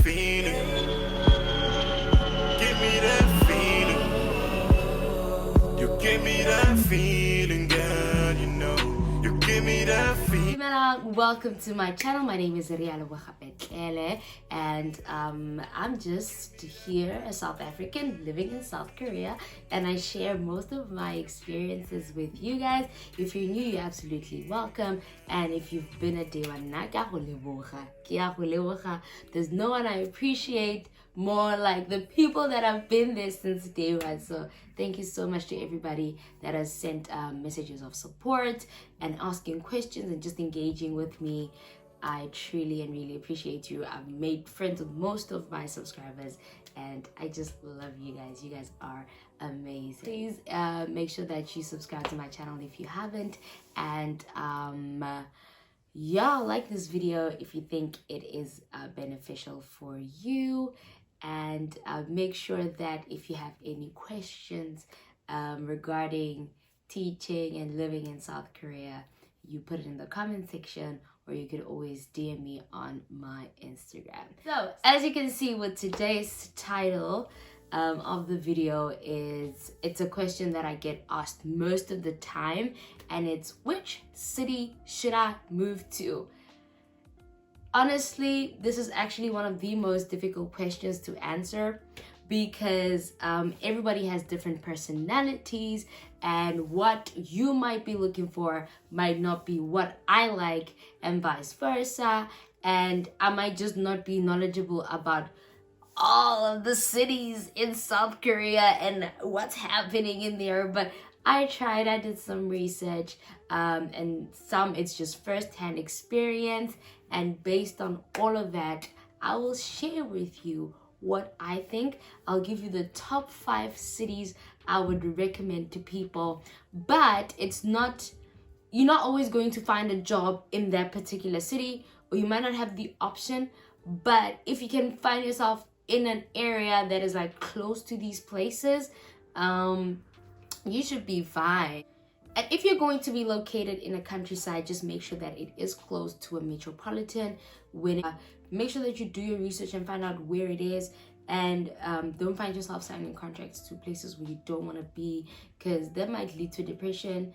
feeling. Give me that feeling. You give me that feeling, girl. You know, you give me that feeling. Welcome to my channel. My name is and I'm just here, a South African living in South Korea, and I share most of my experiences with you guys. If you're new, you're absolutely welcome, and if you've been a day one, there's no one I appreciate more like the people that have been there since day one. So thank you so much to everybody that has sent messages of support and asking questions and just engaging with me. I truly and really appreciate you. I've made friends with most of my subscribers and I just love you guys. You guys are amazing. Please make sure that you subscribe to my channel if you haven't, and yeah, like this video if you think it is beneficial for you, and make sure that if you have any questions regarding teaching and living in South Korea, you put it in the comment section, or you could always DM me on my Instagram. So as you can see with today's title of the video, it's a question that I get asked most of the time, and it's, which city should I move to? Honestly, this is actually one of the most difficult questions to answer, because everybody has different personalities, and what you might be looking for might not be what I like, and vice versa. And I might just not be knowledgeable about all of the cities in South Korea and what's happening in there, but I did some research, and some it's just first-hand experience, and based on all of that, I will share with you what I think. I'll give you the top 5 cities I would recommend to people, but you're not always going to find a job in that particular city, or you might not have the option. But if you can find yourself in an area that is like close to these places, you should be fine. And if you're going to be located in a countryside, just make sure that it is close to a metropolitan. Make sure that you do your research and find out where it is, and don't find yourself signing contracts to places where you don't want to be, because that might lead to depression.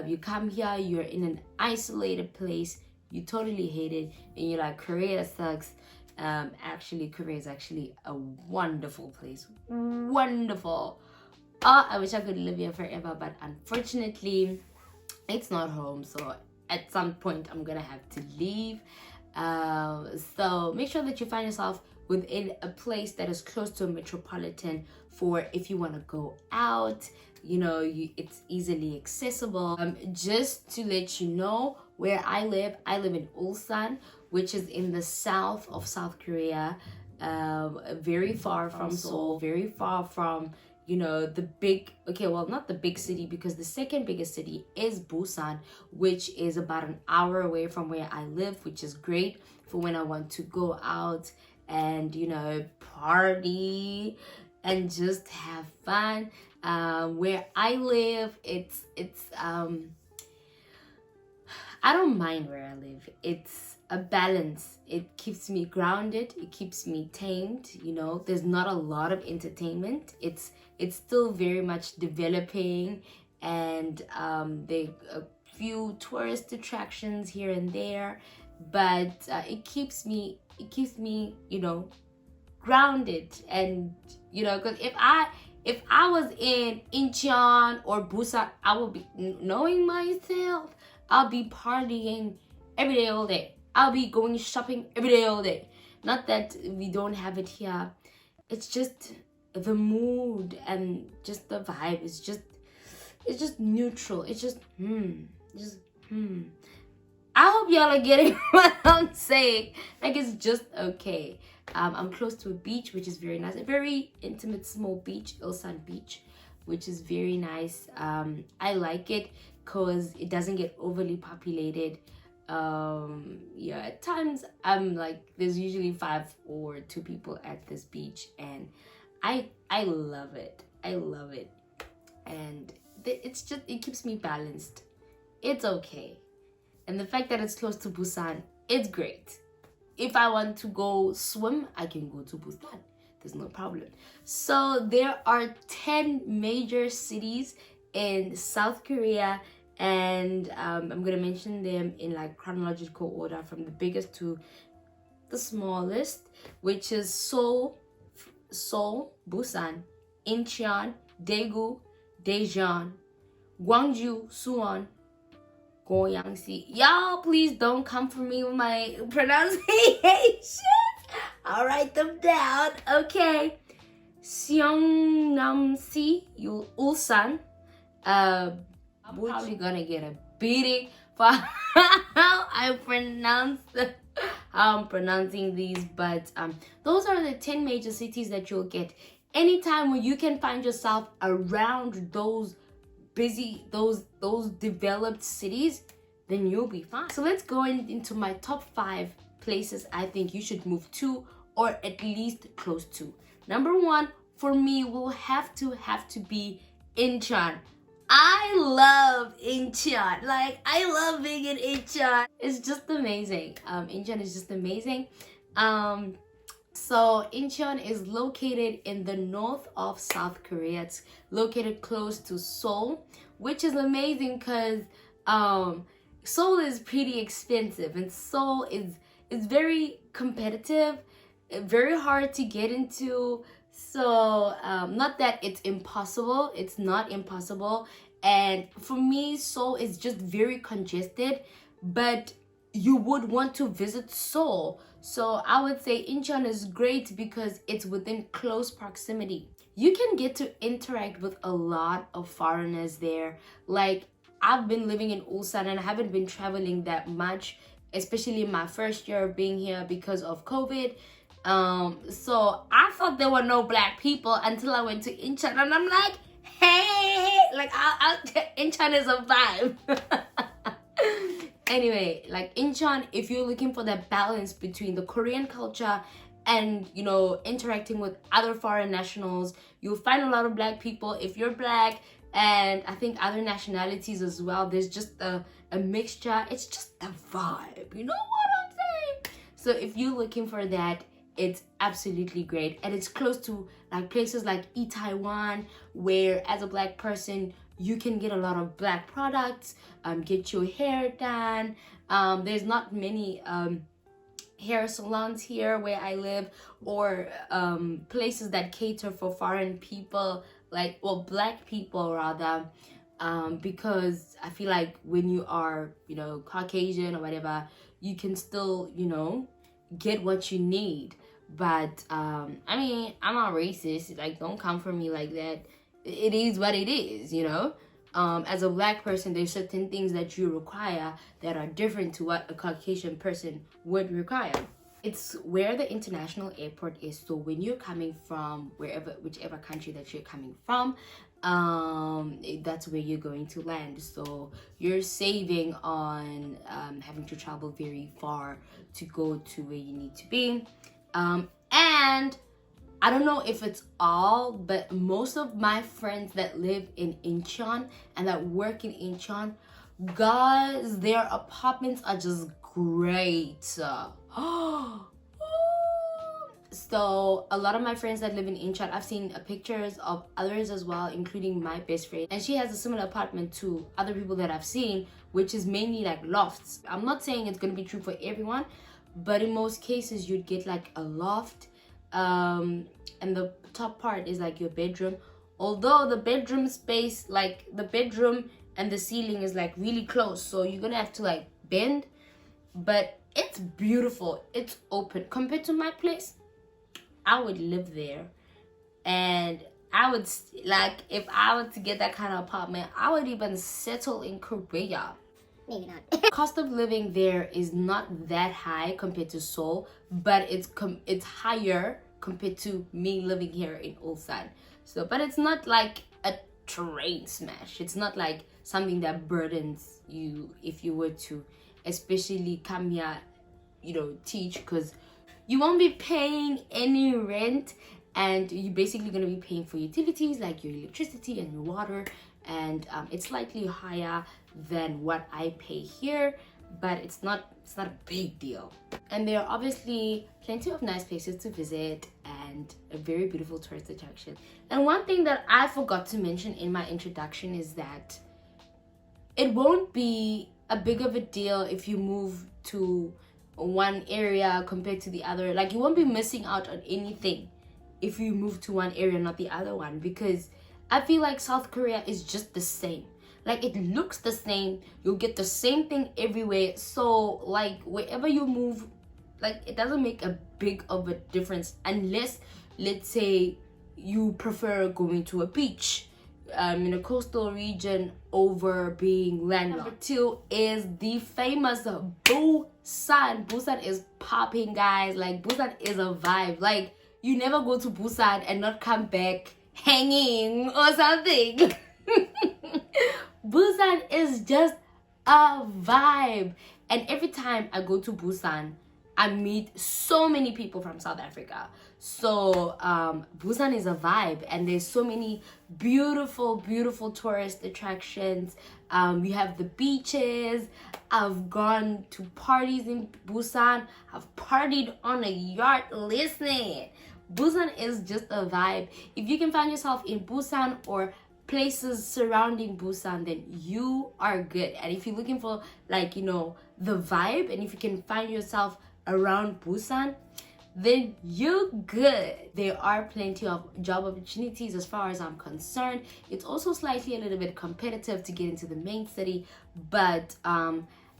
You come here, you're in an isolated place, you totally hate it, and you're like, Korea sucks. Actually, Korea is actually a wonderful place. Wonderful. I wish I could live here forever, but unfortunately it's not home, so at some point I'm gonna have to leave. So make sure that you find yourself within a place that is close to a metropolitan, for if you want to go out, it's easily accessible. Just to let you know where I live in Ulsan, which is in the south of South Korea, very far from Seoul, very far from the big, not the big city, because the second biggest city is Busan, which is about an hour away from where I live, which is great for when I want to go out and party and just have fun. Where I live, it's I don't mind where I live. It's a balance. It keeps me grounded, it keeps me tamed. There's not a lot of entertainment. It's still very much developing, and there are a few tourist attractions here and there, but it keeps me grounded. And because if I was in Incheon or Busan, I would be, knowing myself, I'll be partying every day, all day. I'll be going shopping every day, all day. Not that we don't have it here. It's just the mood and just the vibe. It's just neutral. It's just I hope y'all are getting what I'm saying. Like, it's just okay. I'm close to a beach, which is very nice. A very intimate, small beach, Ulsan Beach, which is very nice. I like it because it doesn't get overly populated. At times I'm like, there's usually 5 or 2 people at this beach, and I love it. I love it. And it keeps me balanced. It's okay. And the fact that it's close to Busan, it's great. if I want to go swim, I can go to Busan. There's no problem. So there are 10 major cities in South Korea, and I'm gonna mention them in like chronological order from the biggest to the smallest, which is Seoul, Busan, Incheon, Daegu, Daejeon, Gwangju, Suwon, Goyangsi. Y'all, please don't come for me with my pronunciation. I'll write them down. Okay. Seongnam-si, Ulsan. I'm probably gonna get a beating for how I'm pronouncing these, but those are the 10 major cities that you'll get. Anytime when you can find yourself around those busy, those developed cities, then you'll be fine. So let's go into my top 5 places I think you should move to, or at least close to. Number 1 for me will have to be Incheon. I love Incheon. Like, I love being in Incheon. It's just amazing. Incheon is just amazing. So Incheon is located in the north of South Korea. It's located close to Seoul, which is amazing because Seoul is pretty expensive, and Seoul is very competitive, very hard to get into. So not that it's impossible, it's not impossible. And for me, Seoul is just very congested, but you would want to visit Seoul. So I would say Incheon is great because it's within close proximity. You can get to interact with a lot of foreigners there. Like, I've been living in Ulsan and I haven't been traveling that much, especially my first year of being here because of COVID. So I thought there were no black people until I went to Incheon, and I'm like, hey, like Incheon is a vibe. Anyway, like Incheon, if you're looking for that balance between the Korean culture and, you know, interacting with other foreign nationals, you'll find a lot of black people if you're black, and I think other nationalities as well. There's just a mixture. It's just a vibe, you know what I'm saying? So if you're looking for that, it's absolutely great. And it's close to like places like Itaewon, where as a black person you can get a lot of black products, get your hair done. There's not many hair salons here where I live, or places that cater for foreign people, like, well, black people rather, because I feel like when you are, you know, Caucasian or whatever, you can still, you know, get what you need. But I mean, I'm not racist, like, don't come for me like that. It is what it is, you know. As a black person, there's certain things that you require that are different to what a Caucasian person would require. It's where the international airport is, so when you're coming from whichever country that you're coming from, that's where you're going to land. So you're saving on having to travel very far to go to where you need to be. And I don't know if it's all, but most of my friends that live in Incheon and that work in Incheon, guys, their apartments are just great. So a lot of my friends that live in Incheon, I've seen pictures of others as well, including my best friend, and she has a similar apartment to other people that I've seen, which is mainly like lofts. I'm not saying it's going to be true for everyone, but in most cases you'd get like a loft, and the top part is like your bedroom, although the bedroom space, like the bedroom and the ceiling is like really close, so you're gonna have to like bend, but it's beautiful. It's open compared to my place. I would live there, and I would, like, if I were to get that kind of apartment, I would even settle in Korea. Maybe not. Cost of living there is not that high compared to Seoul, but it's higher compared to me living here in Ulsan. So, but it's not like a train smash. It's not like something that burdens you if you were to, especially come here, you know, teach, because you won't be paying any rent, and you're basically going to be paying for utilities like your electricity and your water, and it's slightly higher than what I pay here, but it's not a big deal. And there are obviously plenty of nice places to visit and a very beautiful tourist attraction. And one thing that I forgot to mention in my introduction is that it won't be a big of a deal if you move to one area compared to the other. Like, you won't be missing out on anything if you move to one area, not the other one, because I feel like South Korea is just the same. Like, it looks the same, you'll get the same thing everywhere. So like, wherever you move, like, it doesn't make a big of a difference unless, let's say, you prefer going to a beach in a coastal region over being landlocked. Number 2 is the famous Busan. Busan is popping, guys. Like, Busan is a vibe. Like, you never go to Busan and not come back hanging or something. Busan is just a vibe. And every time I go to Busan, I meet so many people from South Africa. So Busan is a vibe, and there's so many beautiful tourist attractions. We have the beaches. I've gone to parties in Busan. I've partied on a yacht. Listen, Busan is just a vibe. If you can find yourself in Busan or places surrounding Busan, then you are good. And if you're looking for, like, you know, the vibe, and if you can find yourself around Busan, then you're good. There are plenty of job opportunities as far as I'm concerned. It's also slightly a little bit competitive to get into the main city, but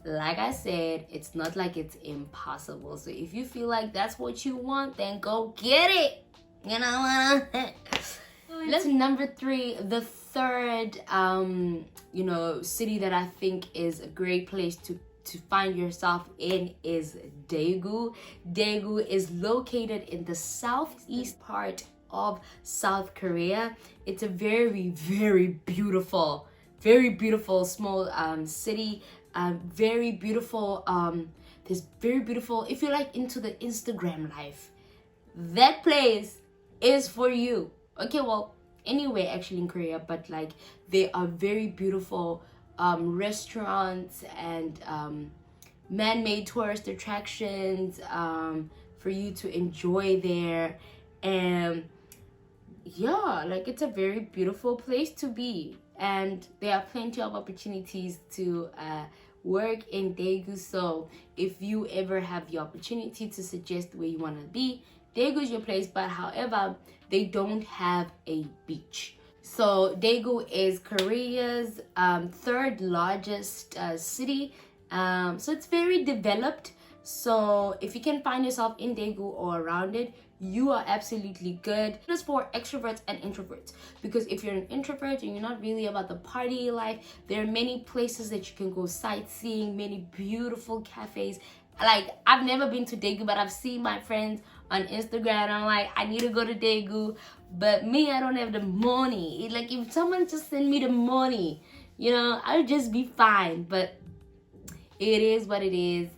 like I said, it's not like it's impossible. So if you feel like that's what you want, then go get it. You know what? Let's number 3, the third you know, city that I think is a great place to find yourself in is Daegu. Daegu is located in the southeast part of South Korea. It's a very beautiful small city. Very beautiful. There's very beautiful. If you're like into the Instagram life, that place is for you. Okay, well, anywhere actually in Korea, but like, there are very beautiful restaurants and man-made tourist attractions for you to enjoy there. And yeah, like, it's a very beautiful place to be, and there are plenty of opportunities to work in Daegu. So if you ever have the opportunity to suggest where you want to be, Daegu is your place. But however, they don't have a beach. So Daegu is Korea's third largest city. So it's very developed. So if you can find yourself in Daegu or around it, you are absolutely good. It's for extroverts and introverts, because if you're an introvert and you're not really about the party life, there are many places that you can go sightseeing, many beautiful cafes. Like, I've never been to Daegu, but I've seen my friends on Instagram, and I'm like, I need to go to Daegu, but me, I don't have the money. Like, if someone just send me the money, you know, I'll just be fine. But it is what it is.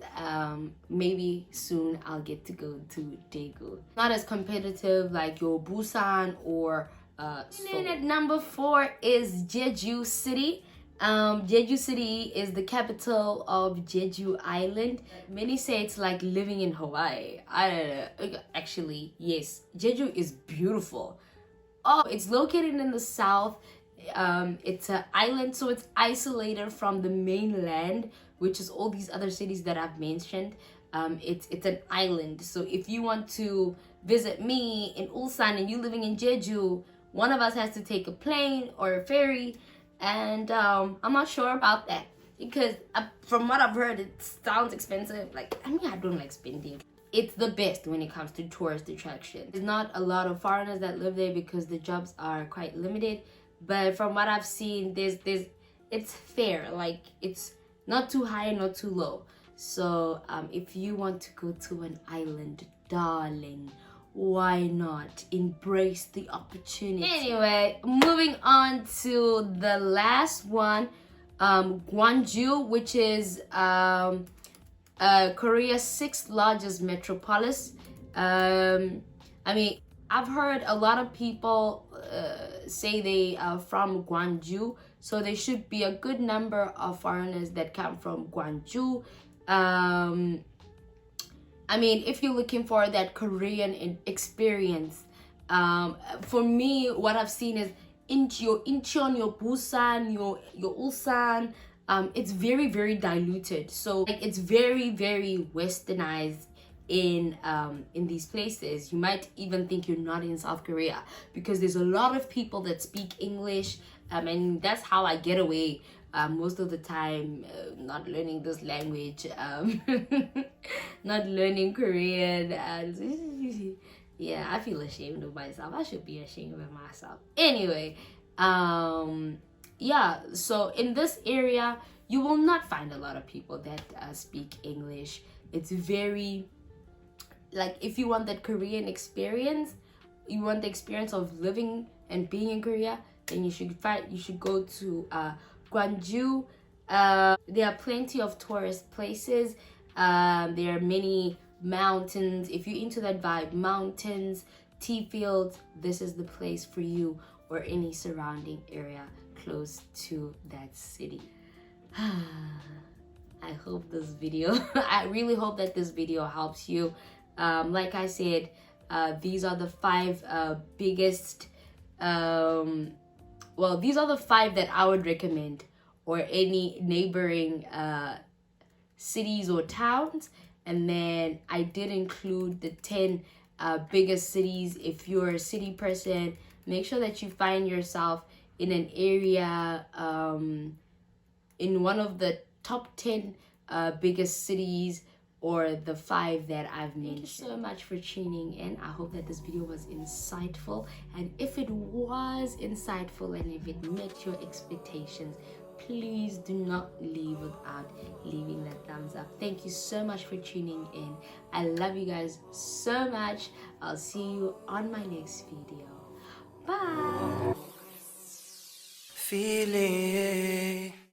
Maybe soon I'll get to go to Daegu. Not as competitive like your Busan or Seoul. And then at number 4 is Jeju City. Jeju City is the capital of Jeju Island. Many say it's like living in Hawaii. I don't know. Actually, yes, Jeju is beautiful. Oh, it's located in the south. It's an island, so it's isolated from the mainland, which is all these other cities that I've mentioned. It's an island. So if you want to visit me in Ulsan and you living in Jeju, one of us has to take a plane or a ferry. And I'm not sure about that, because from what I've heard, it sounds expensive. Like, I mean, I don't like spending. It's the best when it comes to tourist attractions. There's not a lot of foreigners that live there because the jobs are quite limited. But from what I've seen, it's fair. Like, it's not too high and not too low. So if you want to go to an island, darling, why not embrace the opportunity? Anyway, moving on to the last one, Gwangju, which is Korea's 6th largest metropolis. I mean, I've heard a lot of people say they are from Gwangju, So there should be a good number of foreigners that come from Gwangju. I mean, if you're looking for that Korean experience, for me, what I've seen is your Incheon, your Busan, your Ulsan, it's very, very diluted. So like it's very, very westernized in these places. You might even think you're not in South Korea because there's a lot of people that speak English, and that's how I get away most of the time, not learning this language, not learning Korean. Yeah, I feel ashamed of myself. I should be ashamed of myself. Anyway, yeah, so in this area, you will not find a lot of people that speak English. It's very, like, if you want that Korean experience, you want the experience of living and being in Korea, then you should go to Gwangju. There are plenty of tourist places. There are many mountains. If you're into that vibe, mountains, tea fields, this is the place for you, or any surrounding area close to that city. I hope this video, I really hope that this video helps you. Like I said, these are the 5 biggest, well, these are the 5 that I would recommend, or any neighboring cities or towns. And then I did include the 10 biggest cities. If you're a city person, make sure that you find yourself in an area, in one of the top 10 biggest cities, or the 5 that I've mentioned. Thank you so much for tuning in. I hope that this video was insightful, and if it was insightful and if it met your expectations, please do not leave without leaving that thumbs up. Thank you so much for tuning in. I love you guys so much. I'll see you on my next video. Bye. Feeling